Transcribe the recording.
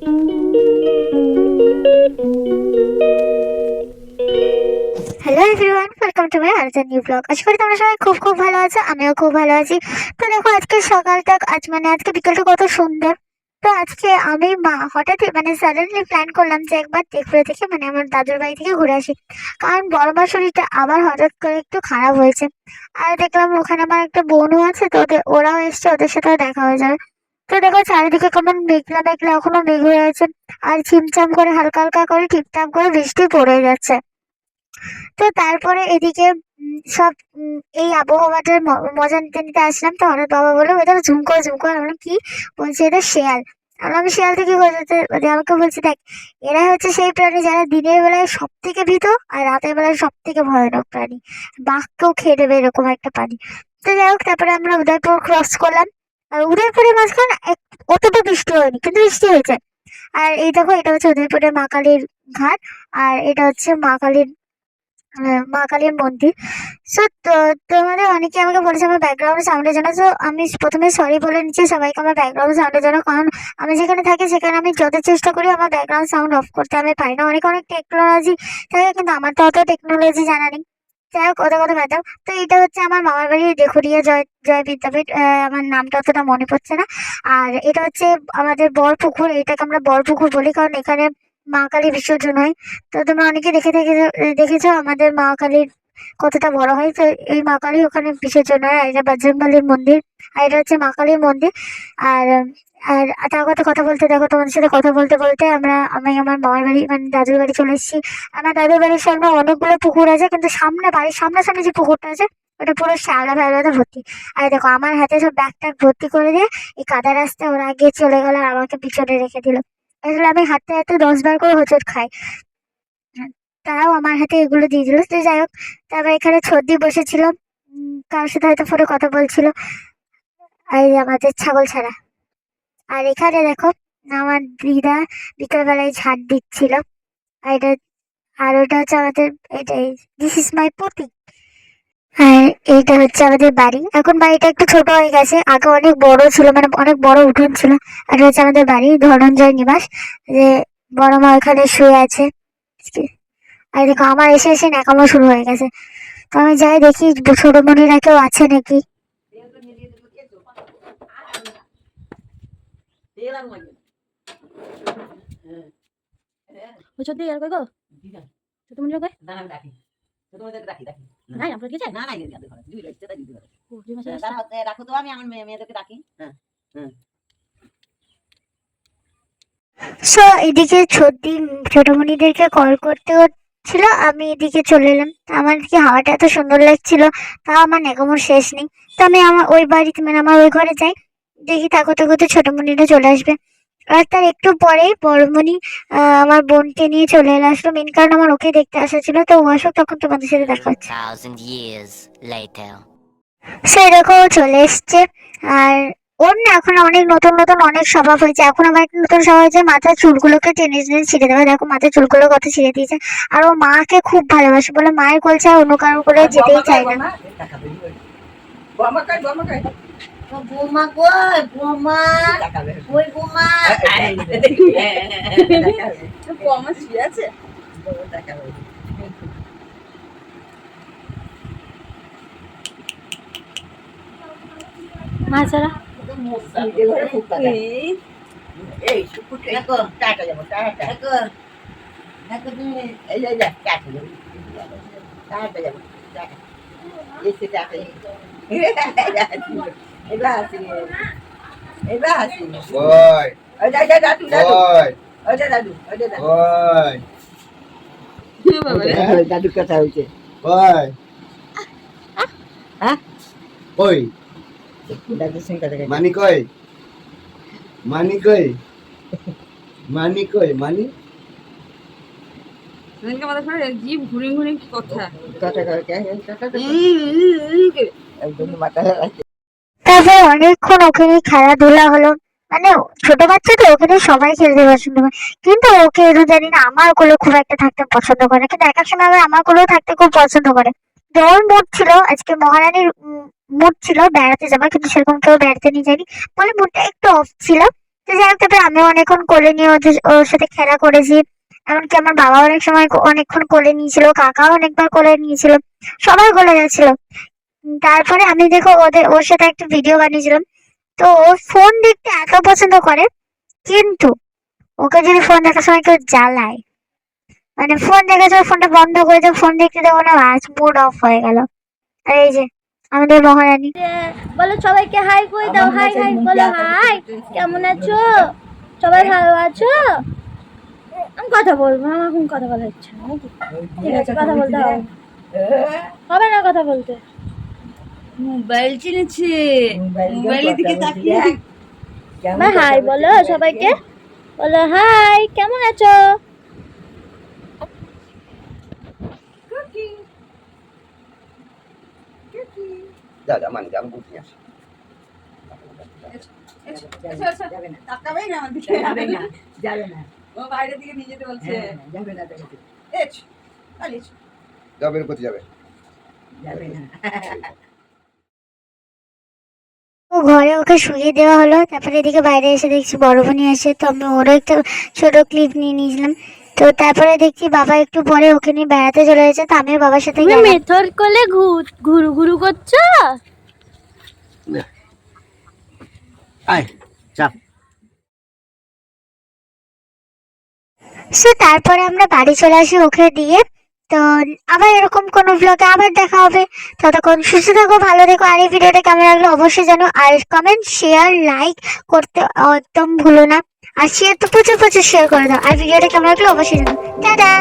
Hello everyone, welcome to my আনজার new blog. আশা করি তোমরা সবাই খুব খুব ভালো আছো, আমিও খুব ভালো আছি। তো দেখো আজকে সকালটা আজকে বিকেলটা কত সুন্দর। তো আজকে আমি মা হঠাৎই সাডেনলি প্ল্যান করলাম যে একবার ত্রিপুরা থেকে আমার দাদুর বাড়ি থেকে ঘুরে আসি। কারণ বড় মার শরীরটা আবার হঠাৎ করে একটু খারাপ হয়েছে। আর দেখলাম ওখানে আমার একটা বোনও আছে, তো ওরাও এসছে, ওদের সাথেও দেখা হয়ে যাবে। তো দেখো চারিদিকে কেমন মেঘলা মেঘলা এখনো মেঘ হয়ে আছে। আর ছিমছাম করে হালকা হালকা করে টিপটাপ করে বৃষ্টি পড়ে যাচ্ছে। তো তারপরে এদিকে সব এই আবহাওয়াটার মজা নিতে নিতে আসলাম। তো হঠাৎ বাবা বললো এটা ঝুমকো ঝুমকো। আমরা কি বলছি, এটা শেয়াল। আমি শিয়াল থেকে বোঝাতে আমাকে বলছি দেখ, এরাই হচ্ছে সেই প্রাণী যারা দিনের বেলায় সব থেকে ভীত আর রাতের বেলায় সব থেকে ভয়ানক প্রাণী। বাঘকেও খেয়ে দেবে এরকম একটা প্রাণী। তো যাই হোক, তারপরে আমরা উদয়পুর ক্রস করলাম। আর উদয়পুরের মাঝখানে অতটা বৃষ্টি হয়নি, কিন্তু বৃষ্টি হয়েছে। আর এই দেখো, এটা হচ্ছে উদয়পুরের মা কালীর ঘাট। আর এটা হচ্ছে মা কালীর মন্দির। সো তোমাদের অনেকে আমাকে বলেছে আমার ব্যাকগ্রাউন্ড সাউন্ডের জন্য। তো আমি প্রথমে সরি বলে নিচ্ছি সবাইকে আমার ব্যাকগ্রাউন্ড সাউন্ডের জন্য। কারণ আমি যেখানে থাকি সেখানে আমি যত চেষ্টা করি আমার ব্যাকগ্রাউন্ড সাউন্ড অফ করতে, আমি পারি না। অনেক অনেক টেকনোলজি থাকে, কিন্তু আমার তো অত টেকনোলজি জানা নেই। যাই হোক, কথা কথা বাদ দাও। তো এটা হচ্ছে আমার মামার বাড়ি দেখুরিয়া জয় জয় বিদ্যাপীঠ। আমার নামটা অতটা মনে পড়ছে না। আর এটা হচ্ছে আমাদের বর পুকুর, এটাকে আমরা বর পুকুর বলি কারণ এখানে মা কালী বিসর্জন হয়। তো তোমরা অনেকে দেখেছো আমাদের মা কালীর কতটা বড় হয়। তো এই মা কালী ওখানে বিসর্জন হয়। আর এটা বজরংবলীর মন্দির। আর এটা হচ্ছে মা কালীর মন্দির। আর আর তার কথা কথা বলতে দেখো, তোমাদের সাথে কথা বলতে বলতে আমি আমার মামার বাড়ি দাদুর বাড়ি চলে এসেছি। আমার দাদুর বাড়ির সামনে অনেকগুলো পুকুর আছে, কিন্তু বাড়ির সামনাসামনি যে পুকুরটা আছে ওটা পুরো শ্যাওলা ফেওলাতে ভর্তি। আর দেখো আমার হাতে সব ব্যাগ ট্যাগ ভর্তি করে দিয়ে এই কাদা রাস্তায় ওরা আগে চলে গেল আর আমাকে পিছনে রেখে দিল। আসলে আমি হাঁটতে হাঁটতে 10 বার করে হোঁচট খাই। তারাও আমার হাতে এগুলো দিয়ে দিল। তো যাই হোক, তারপর এখানে ছর্দি বসেছিল, কারোর সাথে হয়তো ফোনে কথা বলছিল। আর এই যে আমাদের ছাগল ছাড়া। আর এখানে দেখো আমার দিদা বিকেলবেলায় ঝাড় দিচ্ছিল। আর এটা আর ওটা হচ্ছে আমাদের, এটাই দিস ইজ মাই পতি। আর এইটা হচ্ছে আমাদের বাড়ি। এখন বাড়িটা একটু ছোট হয়ে গেছে, আগে অনেক বড় ছিল, অনেক বড় উঠোন ছিল। আর এটা হচ্ছে আমাদের বাড়ি ধনঞ্জয় নিবাস, যে বড় মা ওখানে শুয়ে আছে। আর দেখো আমার এসে এসে ন্যাকামো শুরু হয়ে গেছে। তো আমি যাই দেখি ছোট মনিরা কেউ আছে নাকি। সত্যি আর কই গো ছোট মনে কই নাই আমরা কি চাই রাখো তো, আমি আমার মেয়েদেরকে ডাকি। হ্যাঁ হ্যাঁ। সো এদিকে ছোট মনিদেরকে কল করতে হচ্ছিল, আমি এদিকে চলে এলাম। আমার দিকে হাওয়াটা এত সুন্দর লাগছিল, তাও আমার নেকামোর শেষ নেই। তো আমি আমার ওই বাড়িতে আমার ওই ঘরে যাই, দেখি থাকতে থাকতে ছোট মনিরা চলে আসবে। আর তার একটু পরেই বড়মণি আমার বোনকে নিয়ে চলে আসলো। মেন কারণ আমার ওকে দেখতে আসা ছিল, তো ও আসুক তখন তোমাদের সাথে দেখা হচ্ছে। 1000 years later. সে দেখো ও চলে এসছে। আর ওর না এখন অনেক নতুন নতুন অনেক স্বভাব হয়েছে। এখন আমার একটা নতুন স্বভাব হয়েছে মাথার চুলগুলোকে টেনে টেনে ছিঁড়ে দেবে। দেখো মাথার চুলগুলোর কথা ছিঁড়ে দিয়েছে। আর ও মাকে খুব ভালোবাসে বলে মায়ের কোল ছাড়া অন্য কারোর কোলে যেতেই চায় না। বৌমা কই, বৌমা কই, বৌমা বৌমা শুয়ে আছে। মাছারা এই দেখো টাটা যাবো, টাটা দেখো দেখো তুমি এই যে টাটা যাবো, টাটা যাবো, টাটা এসে টাটা এবার আসি, এবার আসি। ওই ওই দাদু দাদু দাদু, ওই ওই দাদু, ওই দাদু, ওই দাদু কথা হয়েছে। ওই হ্যাঁ ওই দাদুর সঙ্গে কথা মানি কই মানি কই মানি কই মানি জীব ঘুরে ঘুরে কি কথা কথা কথা একদম মাথা তারপর অনেকক্ষণ ওখানে খেলাধুলা হলো। মানে ছোট বাচ্চা তো ওখানে সবাই খেলতে পছন্দ করে, কিন্তু ওকে এরও জানি না আমার কোলে খুব একটা থাকতে পছন্দ করে না, কিন্তু এক এক সময় আবার আমার কোলেও থাকতে খুব পছন্দ করে। তো ওর মুড ছিল আজকে মহারানীর মুড ছিল বেড়াতে যাবার, কিন্তু সেরকম কেউ বেড়াতে নিয়ে যায়নি বলে মুডটা একটু অফ ছিল। তো যাই হোক, তারপরে আমি অনেকক্ষণ কোলে নিয়ে ওর সাথে খেলা করেছি। এমনকি আমার বাবা অনেক সময় অনেকক্ষণ কোলে নিয়েছিল, কাকাও অনেকবার কোলে নিয়েছিল, সবাই কোলে যাচ্ছিল। তারপরে আমি দেখো ওর সাথে একটা ভিডিও বানিয়েছিলাম। তো ও ফোন দেখতে এত পছন্দ করে, কিন্তু ওকে যদি ফোন দেখার সময় কেউ জ্বালায়, মানে ফোন দেখার সময় ফোনটা বন্ধ করে দেবো, ফোন দেখতে দেবো না, আজ মুড অফ হয়ে গেল। আর এই যে আমাদের মহারানী। বলো সবাইকে হাই করে দাও, হাই হাই বলো, হাই কেমন আছো, সবাই ভালো আছো? আমি কথা বলবো, আমার এখন কথা বলার ইচ্ছা নেই। ঠিক আছে, কথা বলতে হবে না, কথা বলতে। মোবাইল চিনেছে, মোবাইলের দিকে তাকিয়ে হাই বলো সবাইকে, বলো হাই কেমন আছো? যা যা মানে আমি বুঝি আসি। যাবে না, তাকাবেই না আমার দিকে। যাবে না, যাবে না, ও বাইরের দিকে নিয়ে যেতে বলছে। যাবে না, যাবে না, যা বের করতে যাবে। যাবে না। ও ঘরে ওকে শুইয়ে দেওয়া হলো। তারপরে এদিকে বাইরে এসে দেখছি বড় বোনই আসে, তো আমি ওরও একটা ছোট ক্লিপ নিয়ে নিয়েছিলাম। তো তারপরে দেখছি বাবা একটু পরে ওকে নিয়ে বেড়াতে চলে গেছে, তো আমিও বাবার সাথে তুমি গেলাম। মেথর কোলে ঘুরু ঘুরু করছো? আয় চাপ। সো তারপরে আমরা বাড়ি চলে আসি ওকে দিয়ে। তো আবার এরকম কোনো ব্লগে আবার দেখা হবে। ততক্ষণ সুস্থ থাকো, ভালো থেকো। আর এই ভিডিওটা কেমন লাগলো অবশ্যই জানো, আর কমেন্ট শেয়ার লাইক করতে একদম ভুলো না। আর শেয়ার তো প্রচুর প্রচুর শেয়ার করে দাও। আর ভিডিওটা কেমন লাগলো অবশ্যই জানো। টাটা।